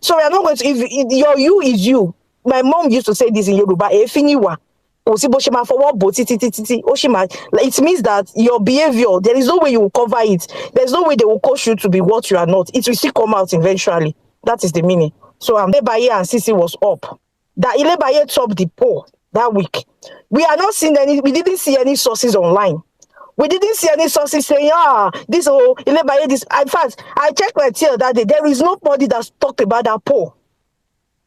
So we are not going to, if your you is you. My mom used to say this in Yoruba, Efiniwa. It means that your behavior, there is no way you will cover it. There's no way they will coach you to be what you are not. It will still come out eventually. That is the meaning. So Ilebaye and Cece was up. That Ilebaye topped the poll that week. We didn't see any sources online. We didn't see any sources saying, this, Ilebaye, this. In fact, I checked my tail that day. There is nobody that's talked about that poll,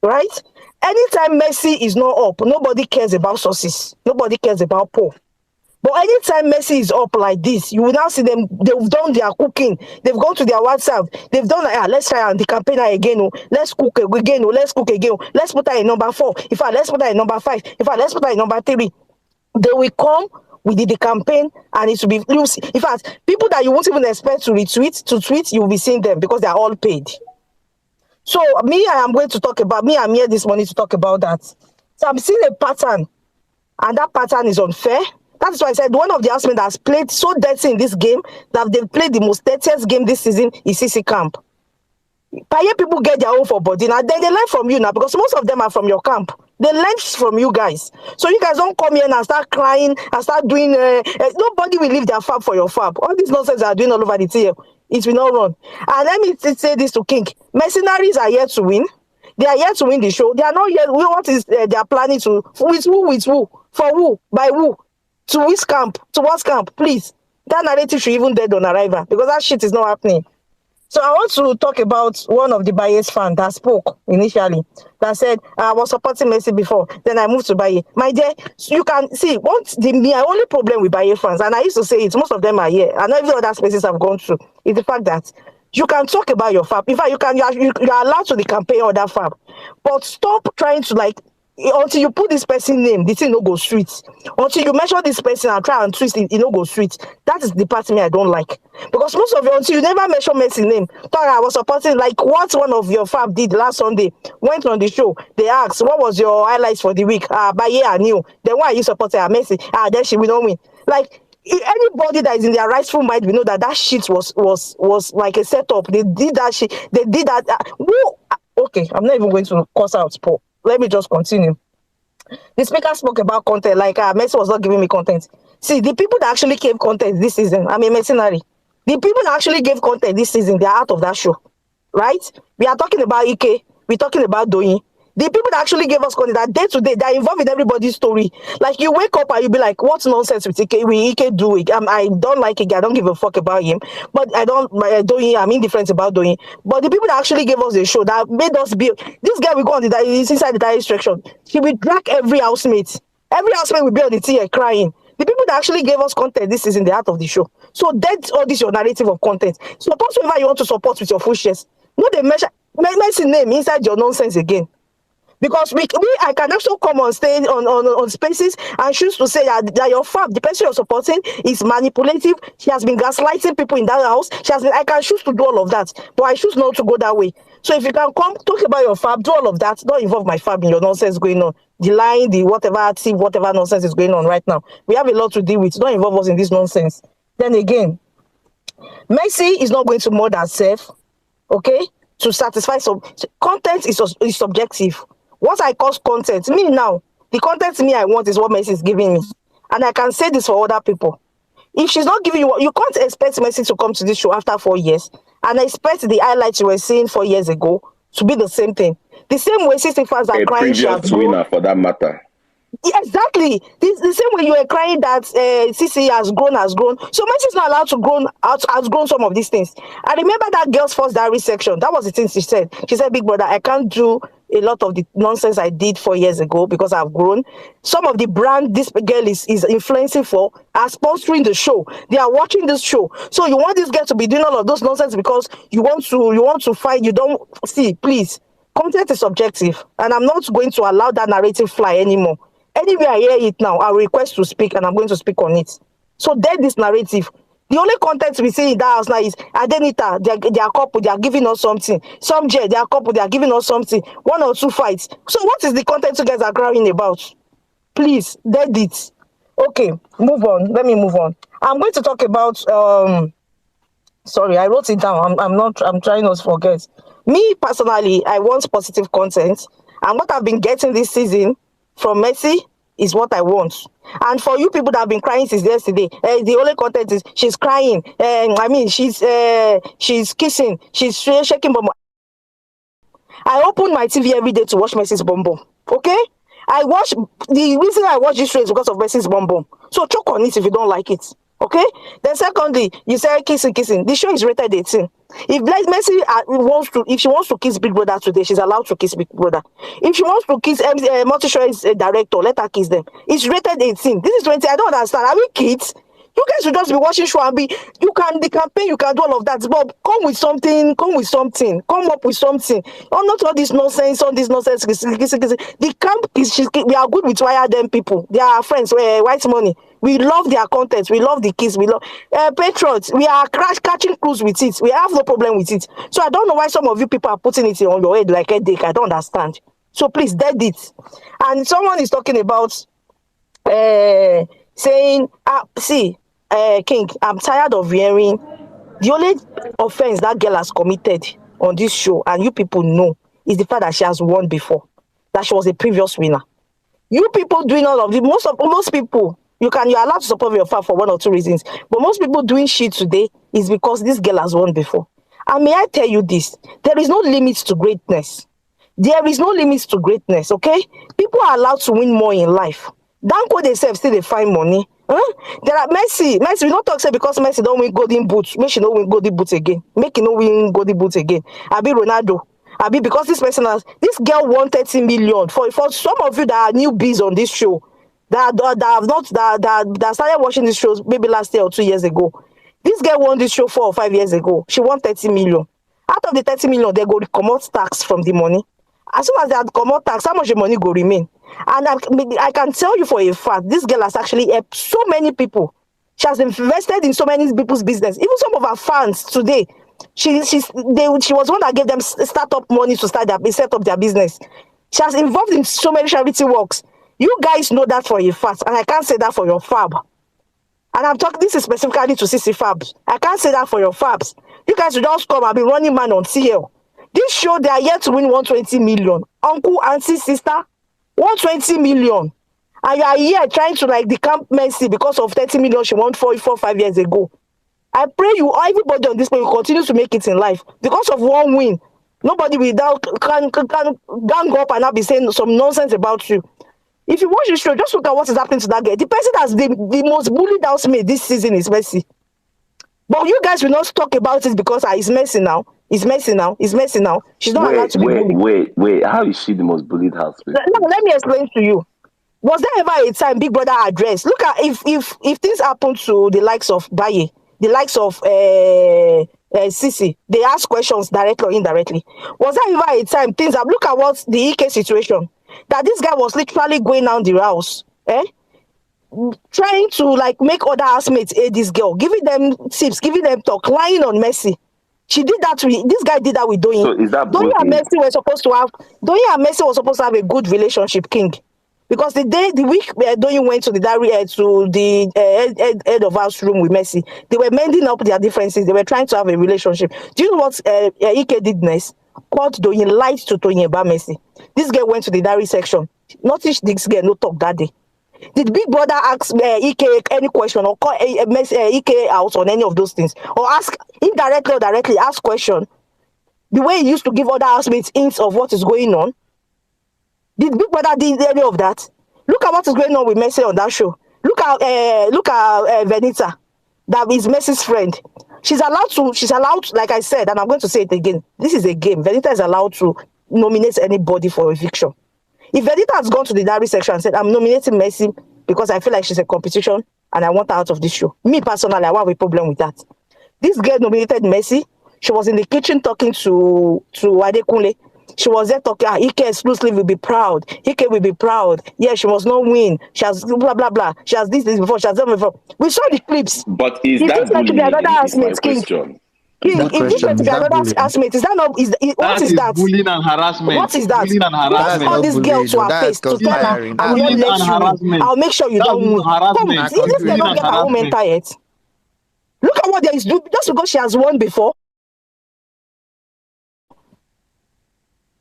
right? Anytime Messi is not up, nobody cares about sources. Nobody cares about poll. But anytime Messi is up like this, you will now see them, they've done their cooking. They've gone to their WhatsApp. They've done, let's try the campaigner again. Let's cook again. Let's cook again. Let's put her in number 4. In fact, let's put her in number 5. In fact, let's put her in number 3. They will come, we did the campaign, and it will be, in fact, people that you won't even expect to retweet, to tweet, you will be seeing them because they are all paid. So I'm here this morning to talk about that. So I'm seeing a pattern, and that pattern is unfair. That is why I said one of the housemen that has played so dirty in this game, that they've played the most dirtiest game this season, is Cece camp. Paye people get their own for body now. Then they learn from you now, because most of them are from your camp. They learn from you guys. So you guys don't come here and start crying and start doing. Nobody will leave their fab for your fab. All these nonsense are doing all over the TL. It will not run. And let me say this to King: mercenaries are here to win. They are here to win the show. They are not yet. What is they are planning to? With who? With who? For who? By who? To which camp? To what camp? Please. That narrative should even dead on arrival, because that shit is not happening. So I want to talk about one of the Baye's fans that spoke initially, that said, I was supporting Messi before, then I moved to Baye. My dear, you can see, my only problem with Baye fans, and I used to say it, most of them are here, and every other spaces I've gone through, is the fact that you can talk about your fab. In fact, you are allowed to the campaign or that fab, but stop trying to until you put this person name, the thing no go street. Until you measure this person and try and twist it, it no go street. That is the part of me I don't like. Because most of you, until you never measure Messi name, thought I was supporting, like what one of your fab did last Sunday, went on the show, they asked, what was your highlights for the week? Baye and you. Then why are you supporting Messi? Then she will not win. Like, anybody that is in their rightful mind, we know that shit was like a setup. They did that shit. They did that. Okay, I'm not even going to curse out Paul. Let me just continue. The speaker spoke about content, like Messi was not giving me content. See, the people that actually gave content this season, I'm a mercenary. The people that actually gave content this season, they're out of that show, right? We are talking about Ike, we're talking about Doyin. The people that actually gave us content, that day to day, they're involved in everybody's story. Like, you wake up and you be like, what's nonsense with Ike? Ike do it. I don't like Ike. I don't give a fuck about him. But Doyin, I'm indifferent about Doyin. But the people that actually gave us the show, that made us be, this guy will go on he's inside the diary section. He will drag every housemate. Every housemate will be on the tier crying. The people that actually gave us content, this is in the heart of the show. So that's all this your narrative of content. Support whoever you want to support with your full shares. No, they mention name inside your nonsense again. Because I can also come on stage on spaces and choose to say that your fab, the person you're supporting, is manipulative. She has been gaslighting people in that house. I can choose to do all of that, but I choose not to go that way. So if you can come talk about your fab, do all of that. Don't involve my fab in your nonsense going on. The line, the whatever nonsense is going on right now. We have a lot to deal with. Don't involve us in this nonsense. Then again, Messi is not going to mod herself, okay, to satisfy some content is subjective. What I call content, me now, the content I want is what Messi is giving me. And I can say this for other people. If she's not giving you can't expect Messi to come to this show after 4 years and expect the highlights you were seeing 4 years ago to be the same thing. The same way Cece fans are crying. A previous winner for that matter. Yeah, exactly. The same way you were crying that Cece has grown. So Messi is not allowed to outgrown some of these things. I remember that girl's first diary section. That was the thing she said. She said, big brother, I can't do a lot of the nonsense I did 4 years ago because I've grown. Some of the brand this girl is influencing for are sponsoring the show. They are watching this show. So you want this girl to be doing all of those nonsense because you want to fight. You don't see, please. Content is subjective, and I'm not going to allow that narrative fly anymore. Anywhere I hear it now, I request to speak, and I'm going to speak on it. So dead this narrative. The only content we see in that house now is Adenita, they are couple, they are giving us something. Some J, they are couple, they are giving us something. 1 or 2 fights. So what is the content you guys are crying about? Please, dead it. Okay, move on. Let me move on. I'm going to talk about sorry, I wrote it down. I'm trying not to forget. Me personally, I want positive content, and what I've been getting this season from Messi is what I want. And for you people that have been crying since yesterday, the only content is she's crying. I mean, she's kissing, she's shaking bum. I open my TV every day to watch Messi's bum bum. Okay? I watch the reason I watch this show is because of Messi's bum bum. So choke on it if you don't like it. Okay? Then secondly, you say kissing, kissing. The show is rated 18. If like Messi if she wants to kiss Big Brother today, she's allowed to kiss Big Brother. If she wants to kiss Multi-Choice director, let her kiss them. It's rated 18. This is 20. I don't understand. Are we kids? You guys should just be watching show and be, you can, the campaign, you can do all of that, but come with something, come up with something. Oh, not all this nonsense, The camp is, we are good with wire them people. They are our friends, white money. We love their content, we love the kids, we love patriots. We are catching cruise with it. We have no problem with it. So I don't know why some of you people are putting it on your head like a dick. I don't understand. So please, dead it. And someone is talking about saying, see, King, I'm tired of hearing the only offense that girl has committed on this show, and you people know, is the fact that she has won before, that she was a previous winner. You people doing all of the most people, you're allowed to support your fan for one or two reasons, but most people doing shit today is because this girl has won before. And may I tell you this, there is no limit to greatness. There is no limits to greatness, okay? People are allowed to win more in life. Danko themselves still they find money. There are Messi, we don't talk say because Messi don't win golden boots, make she no win golden boots again. Make he no win golden boots again. Abi Ronaldo. Abi because this girl won 30 million. For some of you that are newbies on this show, that started watching this show maybe last year or 2 years ago. This girl won this show 4 or 5 years ago. She won 30 million. Out of the 30 million, they go come out tax from the money. As soon as they had come out tax, how much the money go remain? And I can tell you for a fact, this girl has actually helped so many people. She has invested in so many people's business. Even some of her fans today, she was one that gave them startup money to set up their business. She has involved in so many charity works. You guys know that for a fact, and I can't say that for your fab. And I'm talking, this is specifically to Cece Fabs. I can't say that for your Fabs. You guys will just come and be running man on TL. This show, they are yet to win 120 million. Uncle, auntie, sister, 120 million. And you are here trying to like decamp Messi because of 30 million she won 5 years ago. I pray you, everybody on this place will continue to make it in life. Because of one win, nobody without can gang up and not be saying some nonsense about you. If you watch the show, just look at what is happening to that girl. The person that's the most bullied housemate this season is Messi. But you guys will not talk about it because it's Messi now. It's Messi now. It's Messi now. She's not allowed to be bullied. Wait. How is she the most bullied housemate? No, let me explain to you. Was there ever a time Big Brother addressed? Look at if things happen to the likes of Baye, the likes of Cece, they ask questions directly or indirectly. Was there ever a time things have look at what the EK situation? That this guy was literally going down the house, trying to like make other housemates aid this girl, giving them tips, giving them talk, lying on Messi. She did that with this guy did that with Doyin. So is that Doyin and Messi were supposed to have a good relationship, King. Because the week Doyin went to the diary to the head of house room with Messi, they were mending up their differences. They were trying to have a relationship. Do you know what Ike did next? Called Doyin, lied to Doyin about Messi. This girl went to the diary section. Notice this girl no talk that day. Did Big Brother ask Ike any question or call Ike out on any of those things? Or ask indirectly or directly, ask question? The way he used to give other housemates hints of what is going on? Did Big Brother did any of that? Look at what is going on with Messi on that show. Look at Venita, that is Messi's friend. She's allowed, like I said, and I'm going to say it again. This is a game. Venita is allowed to nominate anybody for eviction. If Venita has gone to the diary section and said, I'm nominating Messi because I feel like she's a competition and I want her out of this show. Me personally, I have a problem with that. This girl nominated Messi. She was in the kitchen talking to Adekunle. She was there talking, Ike exclusively will be proud. Ike will be proud. Yeah, she must not win. She has blah, blah, blah. She has this before. She has done before. We saw the clips. But is that bullying? Is my question. King, if this were to be another housemate, is that not? What is that? Bullying and harassment. What is that? Bullying and harassment. Call this girl to her face to tell her, I will not let you. I'll make sure you don't win. Come, this girl not get her own mental yet. Look at what there is doing just because she has won before.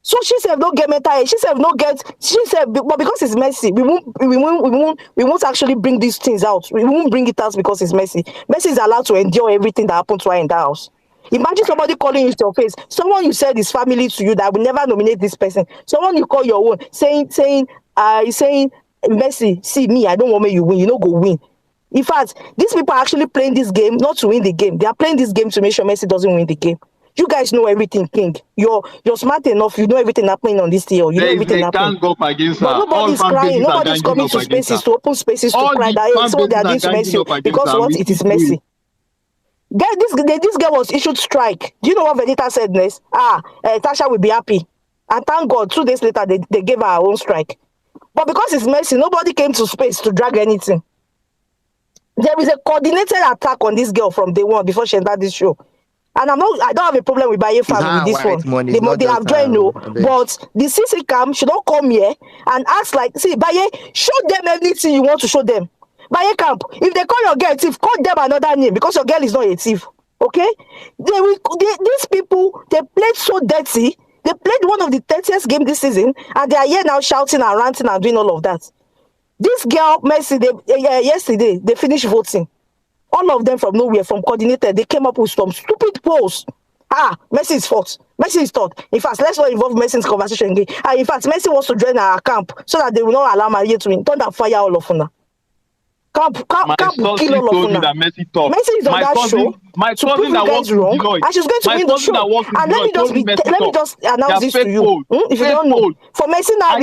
So she said no get mental health. She said no get. She said, but because it's messy, we won't actually bring these things out. We won't bring it out because it's messy. Messy is allowed to endure everything that happened to her in the house. Imagine somebody calling you to your face. Someone you said is family to you that will never nominate this person. Someone you call your own, saying, Messi, see me, I don't want me you win. You know go win. In fact, these people are actually playing this game not to win the game. They are playing this game to make sure Messi doesn't win the game. You guys know everything, King. You're smart enough. You know everything happening on this TL. You know There is everything a happening. gang up against her. But All nobody's fan crying. bases are Nobody's ganging coming up to against her. spaces to open spaces to All cry the that hey, fan so they bases are are doing to ganging Messi up against because her. And what we it is still do Messi. it. This girl was issued strike. Do you know what Venita said next? Tasha will be happy. And thank God, 2 days later, they gave her her own strike. But because it's Messi, nobody came to space to drag anything. There is a coordinated attack on this girl from day one before she entered this show. And I don't have a problem with Baye It's family with her this one. white money. It's not They just have joined, her. no. I beg. But the CC cam should not come here and ask like, see, Baye, show them anything you want to show them. Baye camp, if they call your girl a thief, call them another name because your girl is not a thief. Okay? These people, they played so dirty. They played one of the dirtiest games this season, and they are here now shouting and ranting and doing all of that. This girl, Messi, yesterday, they finished voting. All of them from nowhere, from coordinated, they came up with some stupid polls. Messi is fault. Messi is thought. In fact, let's not involve Messi in this conversation again. In fact, Messi wants to join our camp so that they will not allow Maria to win. Don't fire all of them. Camp will kill all told of me them. that Messi talk. Messi is on that show to prove you guys wrong, and she's going to win the show. And let me just announce this to you. If you don't know, for Messi now,